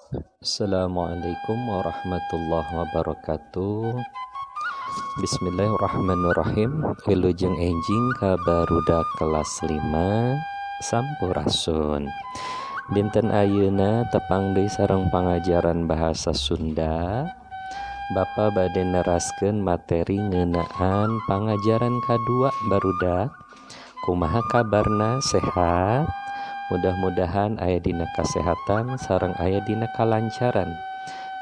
Assalamualaikum warahmatullahi wabarakatuh. Bismillahirrahmanirrahim. Wilujeng enjing ka barudak kelas 5 Sampurasun. Dinten ayeuna tepang deui sareng pangajaran bahasa Sunda. Bapa bade neraskeun materi ngeunaan pangajaran kadua barudak. Kumaha kabarna, sehat? Mudah-mudahan aya dina kasehatan sareng aya dina kalancaran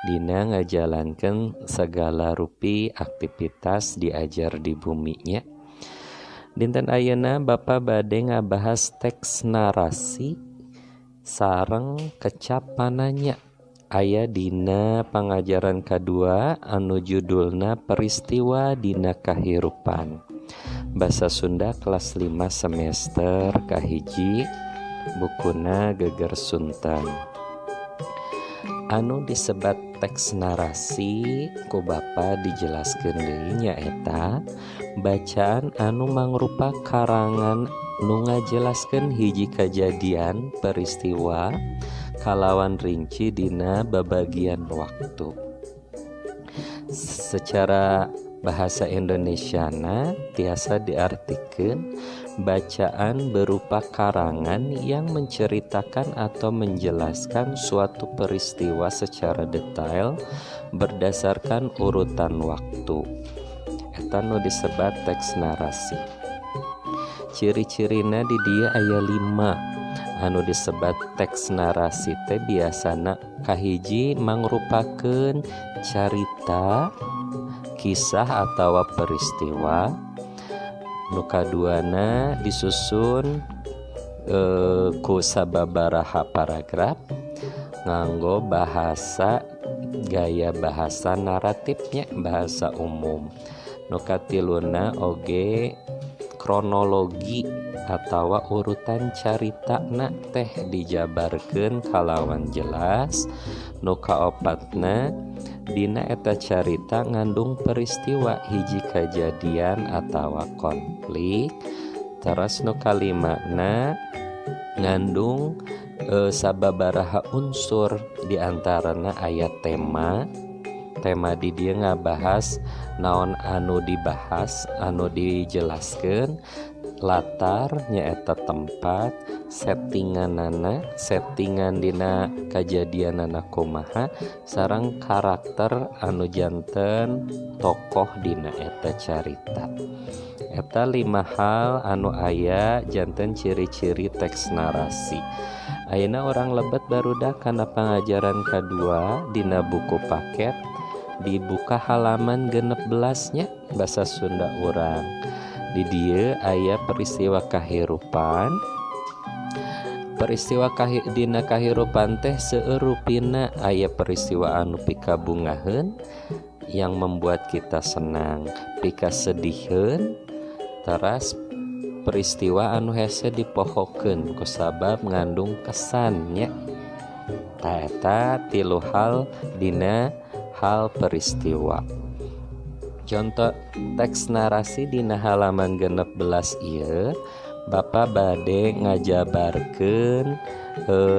dina ngajalankeun segala rupi aktivitas diajar di buminya. Dinten ayeuna Bapa bade ngabahas teks narasi sareng kecapananya. Aya dina pangajaran kadua anu judulna peristiwa dina kahirupan. Basa Sunda kelas 5 semester kahiji. Bukuna Geger Sunten. Anu disebat teks narasi ku Bapa dijelaskeun deui nyaeta bacaan anu mangrupa karangan nu ngajelaskeun hiji kajadian peristiwa kalawan rinci dina babagian waktu. Secara bahasa Indonesiana tiasa diartikeun bacaan berupa karangan yang menceritakan atau menjelaskan suatu peristiwa secara detail berdasarkan urutan waktu. Eta nu disebat teks narasi. Ciri-cirina di dieu aya 5. Anu disebat teks narasi teh biasana kahiji mangrupakeun carita, kisah atawa peristiwa. Nu kaduana disusun ku sababaraha paragraf nganggo bahasa gaya bahasa naratifnya bahasa umum. Nu katiluna oge kronologi atawa urutan caritana teh dijabarkeun kalawan jelas. Nu kaopatna dina eta carita ngandung peristiwa hiji kajadian atawa konflik. Terus nu kalimana ngandung sababaraha unsur diantarana aya tema di dieu ngabahas naon anu dibahas anu dijelaskeun, latar nyaeta tempat, settingan dina kajadianana kumaha, sareng karakter anu janten tokoh dina eta carita. Eta 5 hal anu aya janten ciri-ciri teks narasi. Ayeuna urang lebet barudak kana pangajaran kadua dina buku paket dibuka halaman 16 nya basa Sunda urang. Di dieu aya peristiwa kahirupan. Peristiwa dina kahirupan teh seueurupina aya peristiwa anu pikabungaheun yang membuat kita senang, pikasedihieun, teras peristiwa anu hese dipohokeun kusabab ngandung kesannya. Ta eta 3 hal dina hal peristiwa. Contoh teks narasi dina halaman 16 ieu Bapa bade ngajabarkeun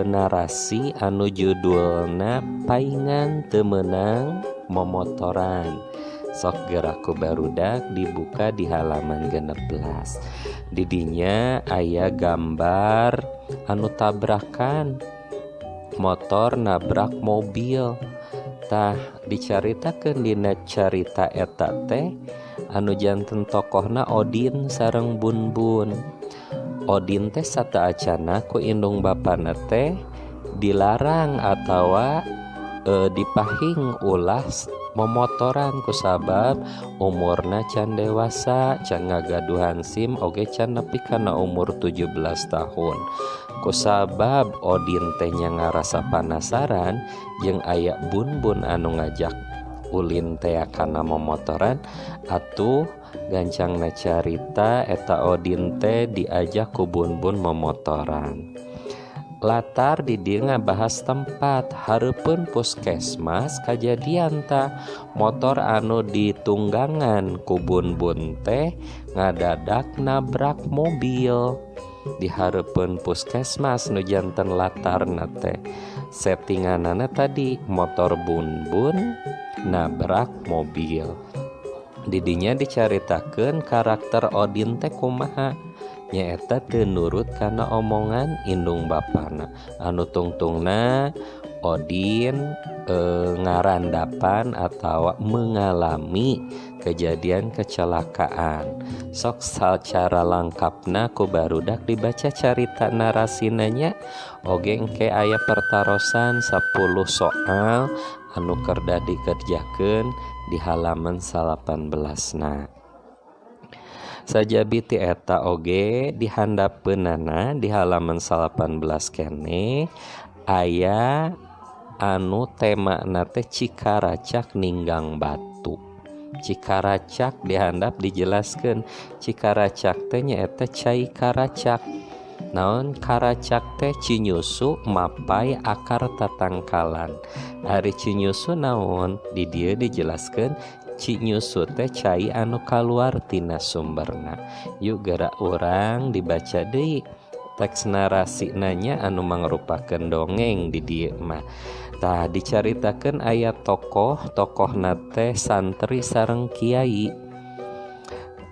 narasi anu judulna Paingan Teu Meunang Momotoran. Sok geraku barudak dibuka di halaman 16. Di dinya aya gambar anu tabrakan motor nabrak mobil. Tah dicaritakeun dina carita eta teh anu janten tokohna Odin sareng Bunbun. Odin teh sataacana ku indung bapana teh dilarang atawa dipahing ulah momotoran kusabab umurna can dewasa, can ngagaduhan SIM oge can nepi kana umur 17 tahun. Kusabab Odin teh nya ngarasa panasaran jeung aya Bunbun anu ngajak ulin teh kana momotoran, atuh gancangna carita eta Odin teh diajak ku Bunbun momotoran. Latar di dieu ngabahas tempat hareupeun puskesmas kajadian tah motor anu ditunggangan ku Bunbun teh ngadadak nabrak mobil di hareupeun puskesmas nu janten latarna teh settinganana tadi motor bun-bun nabrak mobil. Didinya dicaritakeun karakter Odin teh kumaha nyaeta teu nurut kana omongan indung bapana. Anu tungtungna Odin ngarandapan atau mengalami kejadian kecelakaan. Sok sacara lengkapna ku barudak dibaca carita narasinanya. Oge engke aya pertarosan 10 soal anu kerda dikerjakeun di halaman 18 na. Sajabi ti eta oge dihandapeunana di halaman 18 kene aya anu tema nate Cikaracak ninggang batu. Cikaracak dihandap dijelaskeun Cikaracak teh nyaeta cai karacak. Naon karacak teh cinyusu mapai akar tatangkalan. Ari cinyusu naon di dieu dijelaskeun cinyusu teh cai anu kaluar tina sumberna. Yuk geura urang dibaca deui teks narasi nanya anu mangrupakeun dongeng di dieu mah. Tah dicaritakeun aya tokoh nate santri sareng kiai.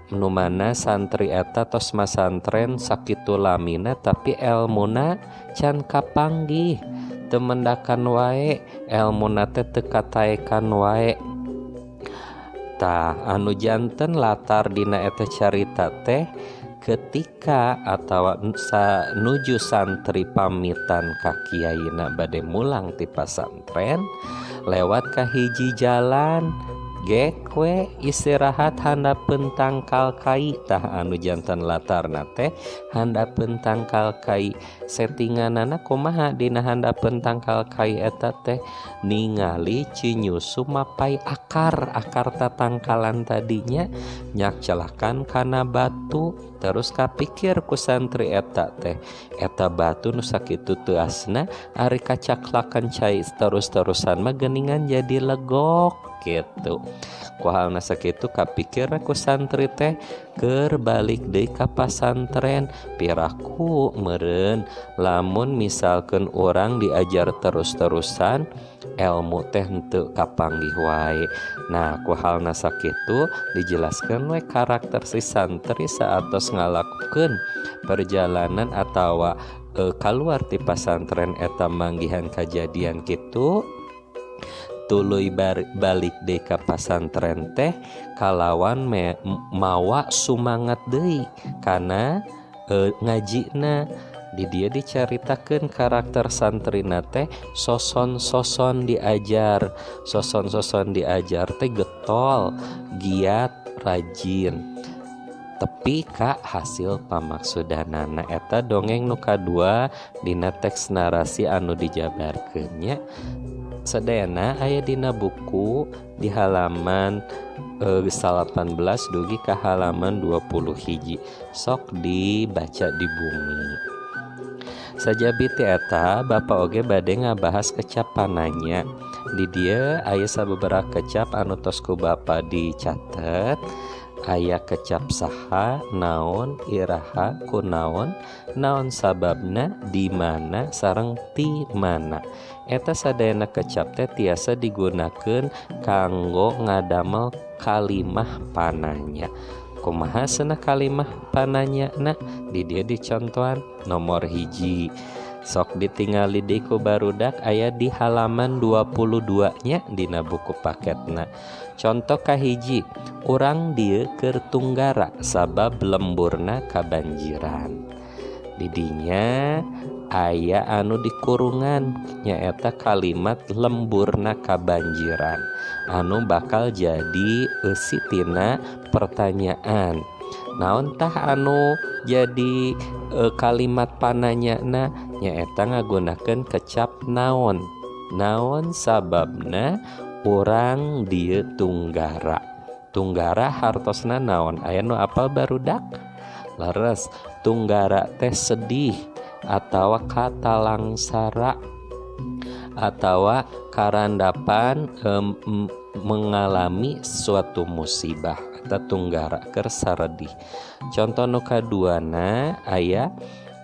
Nu mana santri eta tos masantren sakitu lamina tapi elmuna can kapanggih. Teu mendakan wae elmuna teh teu kataekan wae. Tah anu janten latar dina eta carita teh ketika atawa nuju santri pamitan ka kiaina bade mulang ti pasantren lewat ka hiji jalan gekwe istirahat handapeun tangkal kai. Tah anu janten latarna teh handapeun tangkal kai. Settinganana kumaha dina handapeun tangkal kai eta teh ningali cinyusu mapai akar tatangkalan tadinya nyak celakan kana batu. Terus kapikir ku santri eta teh eta batu nu sakitu teu asna ari kacaklakan cai terus-terusan mah geuningan jadi legok gitu. Ku halna sakitu kapikir ku santri teh keur balik deui ka pasantren. Piraku meureun lamun misalkeun urang diajar terus-terusan ilmu teh henteu kapanggih wae. Nah ku halna sakitu dijelaskeun we karakter si santri saatos ngalakukeun perjalanan atawa kaluar ti pasantren eta manggihan kajadian kitu. Tuluy balik deui ka pasantren teh kalawan mawa sumangat deui kana ngajina. Di dia dicaritakeun karakter santrina teh soson-soson diajar teh getol, giat, rajin. Tepi ka hasil pamaksudanana. Eta dongeng nu kadua dina teks narasi anu dijabarkeun nya. Sadayana aya dina buku di halaman 18 dugi ka halaman 20 hiji. Sok dibaca di bumi. Sajabi ti eta Bapak oge bade ngabahas kecap pananya. Di dieu aya sababaraha kecap anu tos ku Bapa dicatet. Aya kecap saha, naon, iraha, kunaon, naon sababna, di mana, sareng ti mana. Eta sadayana kecap teh tiasa digunakeun kanggo ngadamel kalimah pananya. Kumaha cenah kalimah pananya na di dieu dicontohan nomor hiji. Sok ditingali deui ku barudak aya di halaman 22 nya dina buku paketna. Contoh kahiji, urang dieu keur tunggara sabab lemburna kabanjiran. Di dinya aya anu dikurungan nyaeta kalimat lemburna kabanjiran anu bakal jadi eusi tina pertanyaan. Naon tah anu jadi kalimat pananyana nyaeta ngagunakeun kecap naon. Naon sababna urang dieu tunggara. Tunggara hartosna naon? Aya nu apal barudak? Leres, tunggara teh sedih atawa katalangsara atawa karandapan mengalami suatu musibah atau tunggara keur saredih. Contoh nu kaduana aya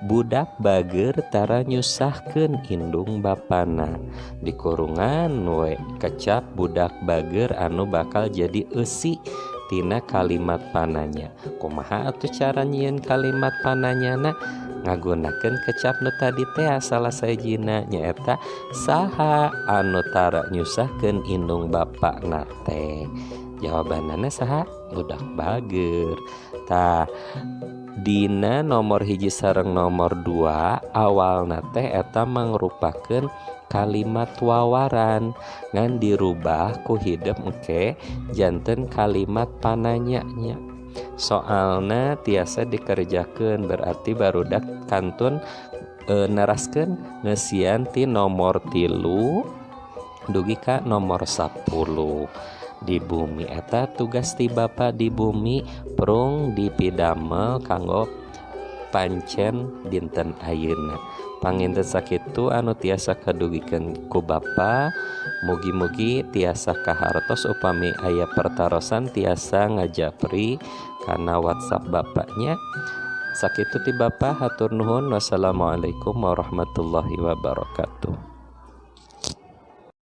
budak bager tara nyusahkeun indung bapana. Di kurungan we kecap budak bager anu bakal jadi eusi tina kalimat pananya. Kumaha atuh cara nyieun kalimat pananyana? Ngagunakeun kecap nu tadi teh salah sajina nyaeta saha anu tara nyusahkeun indung bapakna teh. Jawabanana saha? Budak bager. Tah dina nomor hiji sareng nomor 2 awalna teh eta mangrupakeun kalimat wawaran ngan dirubah ku hideup engke janten kalimat pananyanya. Soalna tiasa dikerjakeun berarti barudak kantun neraskeun ngeusian ti nomor 3 dugi ka nomor 10 di bumi. Eta tugas ti Bapa di bumi prung dipidamel kanggo pancen dinten ayeuna. Panginten sakitu anu tiasa kadugikeun ku Bapa, mugi-mugi tiasa kahartos upami aya pertarosan tiasa ngajapri kana WhatsApp Bapaknya. Sakitu ti Bapa, hatur nuhun. Wassalamualaikum warahmatullahi wabarakatuh.